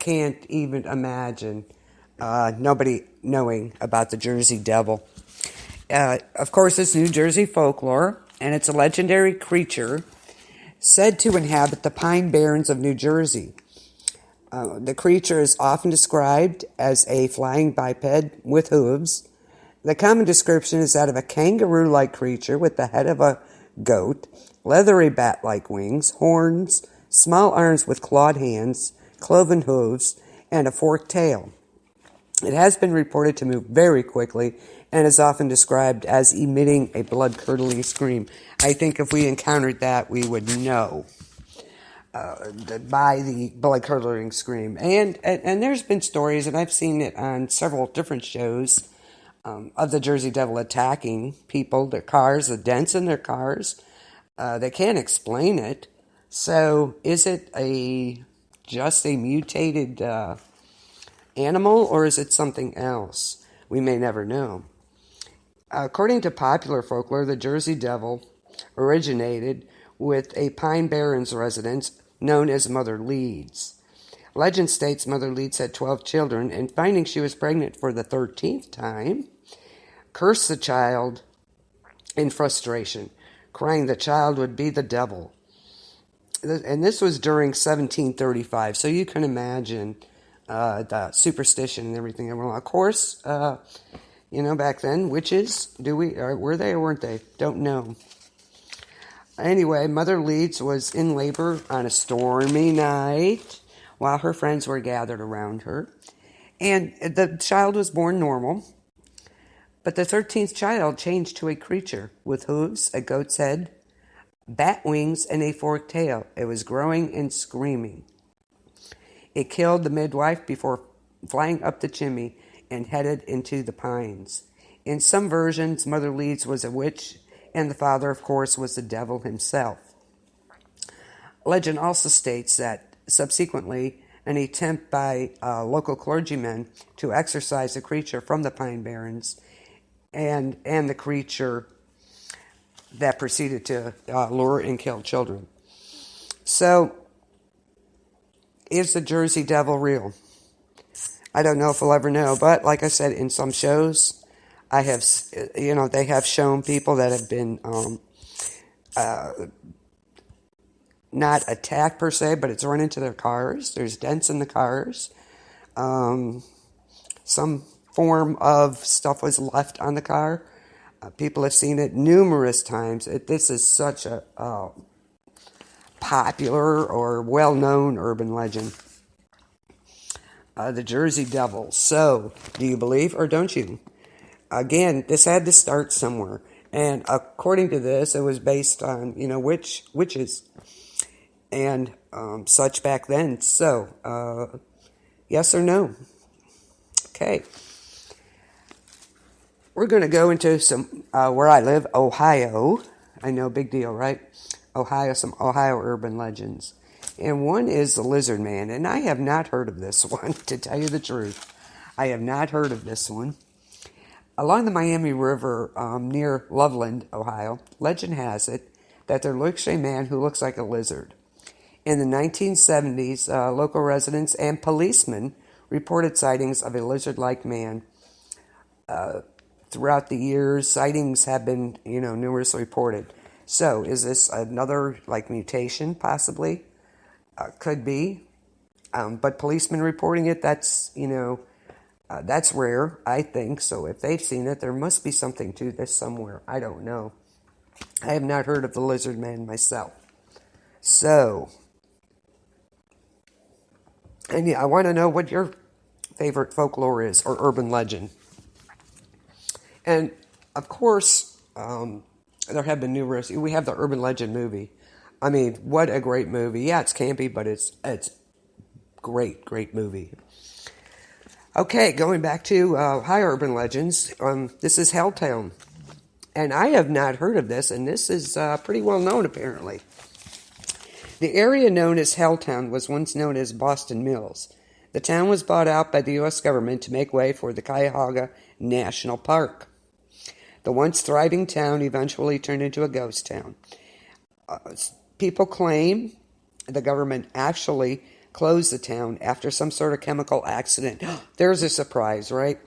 can't even imagine nobody knowing about the Jersey Devil. Of course, it's New Jersey folklore, and it's a legendary creature said to inhabit the Pine Barrens of New Jersey. The creature is often described as a flying biped with hooves. The common description is that of a kangaroo-like creature with the head of a goat, leathery bat-like wings, horns, small arms with clawed hands, cloven hooves, and a forked tail. It has been reported to move very quickly and is often described as emitting a blood-curdling scream. I think if we encountered that, we would know by the blood-curdling scream. And there's been stories, and I've seen it on several different shows, of the Jersey Devil attacking people, their cars, the dents in their cars. They can't explain it. So is it just a mutated animal, or is it something else? We may never know. According to popular folklore, the Jersey Devil originated with a Pine Barrens resident known as Mother Leeds. Legend states Mother Leeds had 12 children, and finding she was pregnant for the 13th time, cursed the child in frustration, crying the child would be the devil. And this was during 1735, so you can imagine the superstition and everything. Of course, back then, witches, were they or weren't they? Don't know. Anyway, Mother Leeds was in labor on a stormy night while her friends were gathered around her. And the child was born normal, but the 13th child changed to a creature with hooves, a goat's head, bat wings, and a forked tail. It was growing and screaming. It killed the midwife before flying up the chimney and headed into the pines. In some versions, Mother Leeds was a witch, and the father, of course, was the devil himself. Legend also states that, subsequently, an attempt by local clergymen to exorcise the creature from the Pine Barrens and the creature that proceeded to lure and kill children. So, is the Jersey Devil real? I don't know if we'll ever know, but like I said, in some shows, I have, they have shown people that have been not attacked per se, but it's run into their cars. There's dents in the cars. Some form of stuff was left on the car. People have seen it numerous times. This is such a popular or well-known urban legend. The Jersey Devil. So, do you believe or don't you? Again, this had to start somewhere. And according to this, it was based on, witches and such back then. So, yes or no? Okay. We're going to go into some, where I live, Ohio. I know, big deal, right? Ohio, some Ohio urban legends. And one is the Lizard Man. And I have not heard of this one, to tell you the truth. I have not heard of this one. Along the Miami River near Loveland, Ohio, legend has it that there lurks a man who looks like a lizard. In the 1970s, local residents and policemen reported sightings of a lizard-like man. Throughout the years, sightings have been, numerously reported. So, is this another, mutation, possibly? Could be. But policemen reporting it, that's rare, I think. So if they've seen it, there must be something to this somewhere. I don't know. I have not heard of the Lizard Man myself. So, and I want to know what your favorite folklore is, or urban legend. And, of course, there have been numerous. We have the urban legend movie. I mean, what a great movie. Yeah, it's campy, but it's great movie. Okay, going back to high urban legends, this is Helltown. And I have not heard of this, and this is pretty well known, apparently. The area known as Helltown was once known as Boston Mills. The town was bought out by the U.S. government to make way for the Cuyahoga National Park. The once thriving town eventually turned into a ghost town. People claim the government actually closed the town after some sort of chemical accident. There's a surprise, right?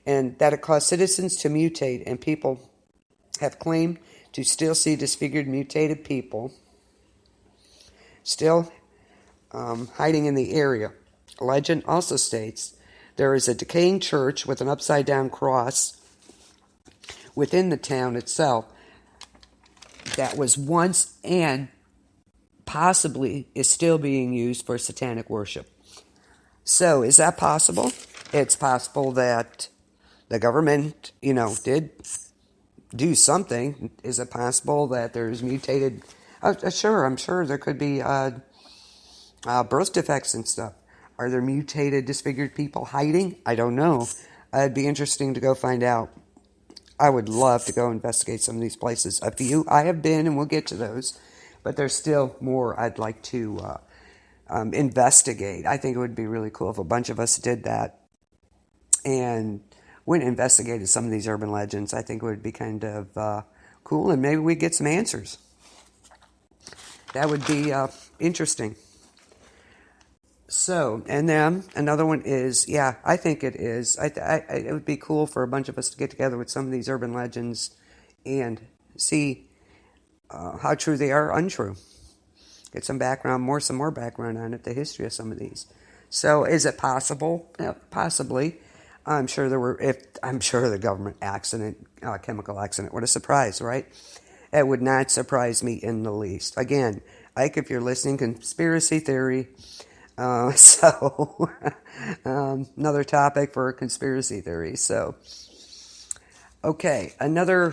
And that it caused citizens to mutate, and people have claimed to still see disfigured, mutated people still hiding in the area. Legend also states there is a decaying church with an upside-down cross within the town itself that was once and possibly is still being used for satanic worship. So, is that possible? It's possible that the government, did do something. Is it possible that there's mutated? Sure, I'm sure there could be birth defects and stuff. Are there mutated, disfigured people hiding? I don't know. It'd be interesting to go find out. I would love to go investigate some of these places. A few I have been, and we'll get to those, but there's still more I'd like to investigate. I think it would be really cool if a bunch of us did that and went and investigated some of these urban legends. I think it would be kind of cool, and maybe we'd get some answers. That would be interesting. So, and then another one is, I think it is. It would be cool for a bunch of us to get together with some of these urban legends and see how true they are, untrue. Get some background, some more background on it, the history of some of these. So, is it possible? Possibly. I'm sure the government accident, chemical accident, what a surprise, right? It would not surprise me in the least. Again, Ike, if you're listening, conspiracy theory. Another topic for conspiracy theory. So, okay, another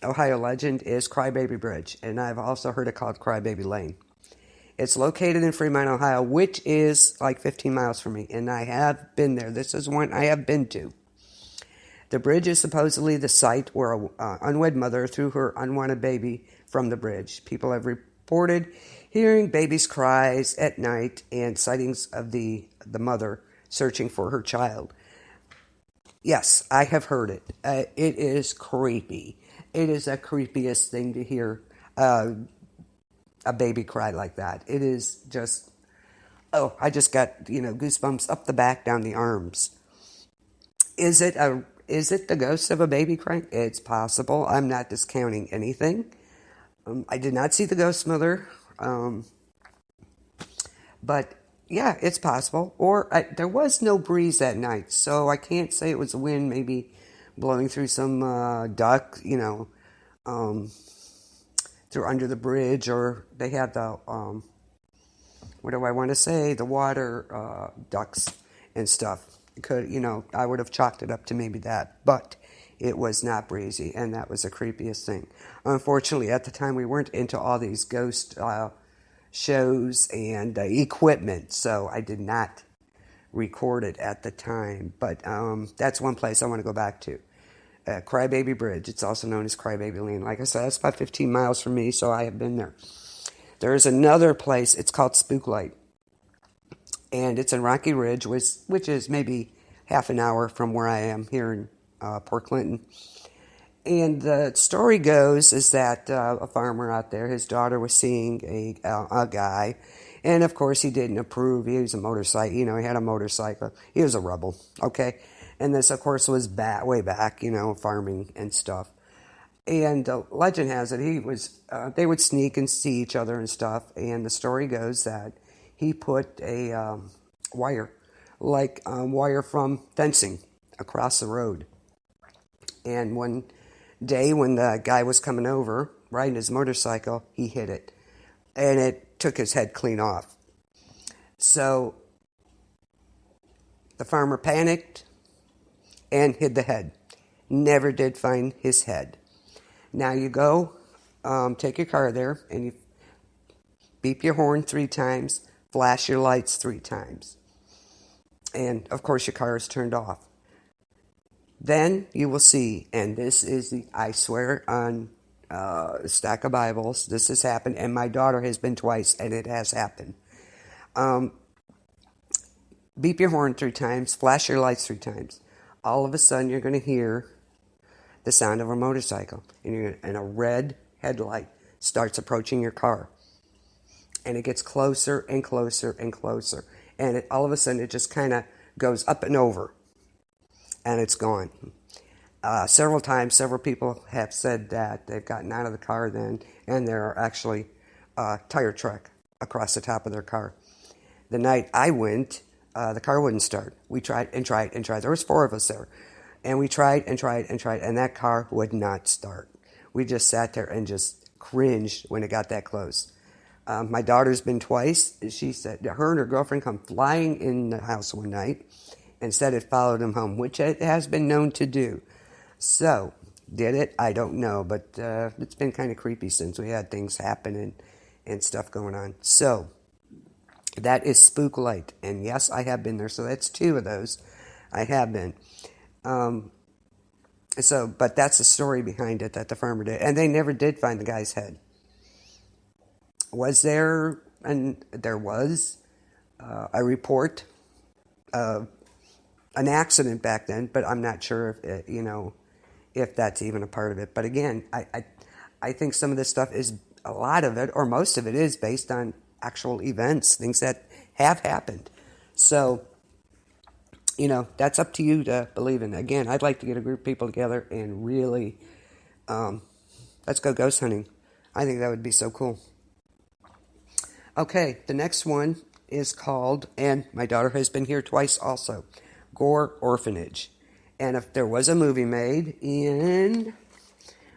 Ohio legend is Crybaby Bridge, and I've also heard it called Crybaby Lane. It's located in Fremont, Ohio, which is like 15 miles from me, and I have been there. This is one I have been to. The bridge is supposedly the site where an unwed mother threw her unwanted baby from the bridge. People have reported hearing babies' cries at night and sightings of the mother searching for her child. Yes, I have heard it. It is creepy. It is the creepiest thing to hear a baby cry like that. It is just, I just got, goosebumps up the back, down the arms. Is it the ghost of a baby crying? It's possible. I'm not discounting anything. I did not see the ghost mother. But yeah, it's possible. Or there was no breeze that night, so I can't say it was the wind maybe blowing through some duct, through under the bridge, or they had the what do I want to say? The water ducts and stuff. It could, I would have chalked it up to maybe that, but it was not breezy, and that was the creepiest thing. Unfortunately, at the time, we weren't into all these ghost shows and equipment, so I did not record it at the time. But that's one place I want to go back to. Crybaby Bridge. It's also known as Crybaby Lane. Like I said, it's about 15 miles from me, so I have been there. There's another place. It's called Spooklight, and it's in Rocky Ridge, which is maybe half an hour from where I am here in Port Clinton. And the story goes is that a farmer out there, his daughter was seeing a guy, and of course he didn't approve. He was a motorcycle, he had a motorcycle. He was a rebel, okay? And this, of course, was way back, farming and stuff. And legend has it, they would sneak and see each other and stuff. And the story goes that he put a wire from fencing across the road. And one day when the guy was coming over, riding his motorcycle, he hit it. And it took his head clean off. So the farmer panicked and hid the head. Never did find his head. Now you go, take your car there, and you beep your horn 3 times, flash your lights 3 times. And, of course, your car is turned off. Then you will see, and this is, I swear on a stack of Bibles, this has happened, and my daughter has been twice, and it has happened. Beep your horn 3 times, flash your lights 3 times. All of a sudden, you're going to hear the sound of a motorcycle, and a red headlight starts approaching your car. and it gets closer and closer and closer. And all of a sudden, it just kind of goes up and over, and it's gone. Several times, several people have said that they've gotten out of the car then, and there are actually tire track across the top of their car. The night I went, the car wouldn't start. We tried and tried and tried. There was 4 of us there, and we tried and tried and tried, and that car would not start. We just sat there and just cringed when it got that close. My daughter's been twice. She said her and her girlfriend come flying in the house one night and said it followed them home, which it has been known to do. So, did it? I don't know, but it's been kind of creepy since we had things happen and stuff going on. So, that is Spook Light, and yes, I have been there. So that's 2 of those. I have been. But that's the story behind it that the farmer did, and they never did find the guy's head. Was there? And there was a report of an accident back then, but I'm not sure if that's even a part of it. But again, I think some of this stuff is, a lot of it, or most of it, is based on actual events, things that have happened. So, that's up to you to believe in. Again, I'd like to get a group of people together and really, let's go ghost hunting. I think that would be so cool. Okay, the next one is called, and my daughter has been here twice also, Gore Orphanage. And if there was a movie made in,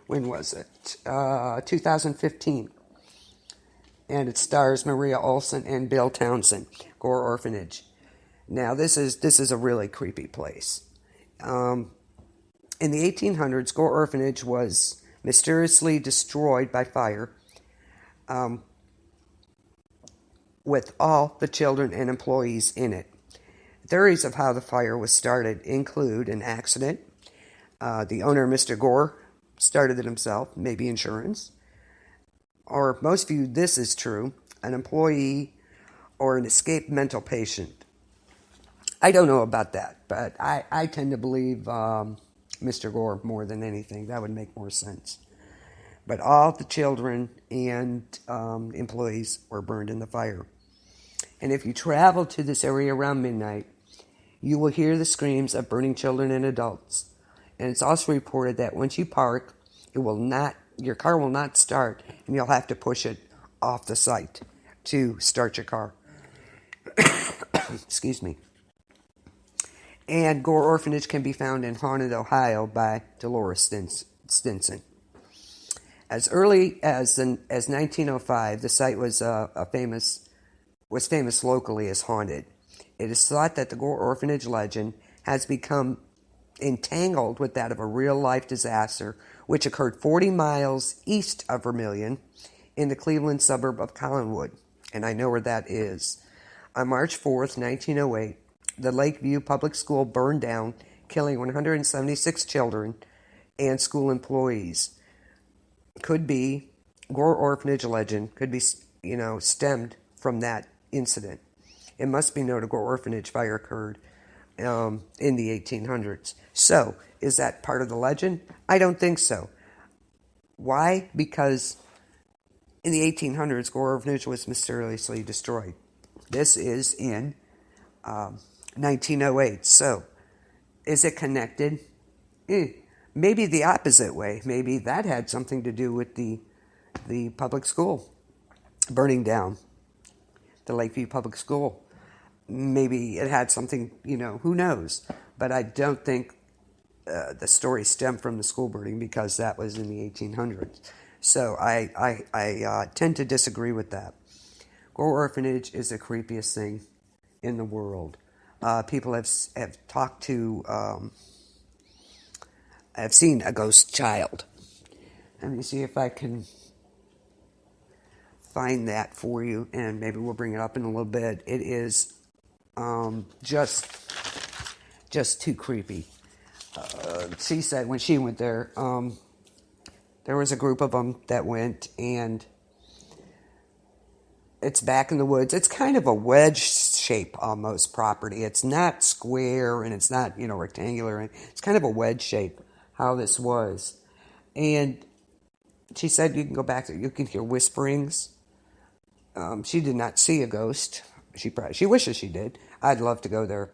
when was it? 2015. And it stars Maria Olsen and Bill Townsend, Gore Orphanage. Now, this is a really creepy place. In the 1800s, Gore Orphanage was mysteriously destroyed by fire, with all the children and employees in it. Theories of how the fire was started include an accident. The owner, Mr. Gore, started it himself, maybe insurance. Or most view this as true, an employee or an escaped mental patient. I don't know about that, but I tend to believe Mr. Gore more than anything. That would make more sense. But all the children and employees were burned in the fire. And if you travel to this area around midnight, you will hear the screams of burning children and adults. And it's also reported that once you park, your car will not start, and you'll have to push it off the site to start your car. Excuse me. And Gore Orphanage can be found in Haunted, Ohio by Dolores Stinson. As early as 1905, the site was famous locally as haunted. It is thought that the Gore Orphanage legend has become entangled with that of a real-life disaster which occurred 40 miles east of Vermilion in the Cleveland suburb of Collinwood, and I know where that is. On March 4th, 1908, the Lakeview Public School burned down, killing 176 children and school employees. Could be, Gore Orphanage legend could be, stemmed from that incident. It must be noted Gore Orphanage fire occurred in the 1800s. So, is that part of the legend? I don't think so. Why? Because in the 1800s, Gore Orphanage was mysteriously destroyed. This is in 1908. So, is it connected? Maybe the opposite way. Maybe that had something to do with the public school burning down, the Lakeview Public School. Maybe it had something, who knows? But I don't think the story stemmed from the school burning because that was in the 1800s. So I tend to disagree with that. Gore Orphanage is the creepiest thing in the world. People have talked to, I've seen a ghost child. Let me see if I can find that for you, and maybe we'll bring it up in a little bit. It is just too creepy. She said when she went there, there was a group of them that went, and it's back in the woods. It's kind of a wedge shape almost property. It's not square, and it's not, rectangular. It's kind of a wedge shape, how this was. And she said you can go back there, you can hear whisperings. She did not see a ghost. She wishes she did. I'd love to go there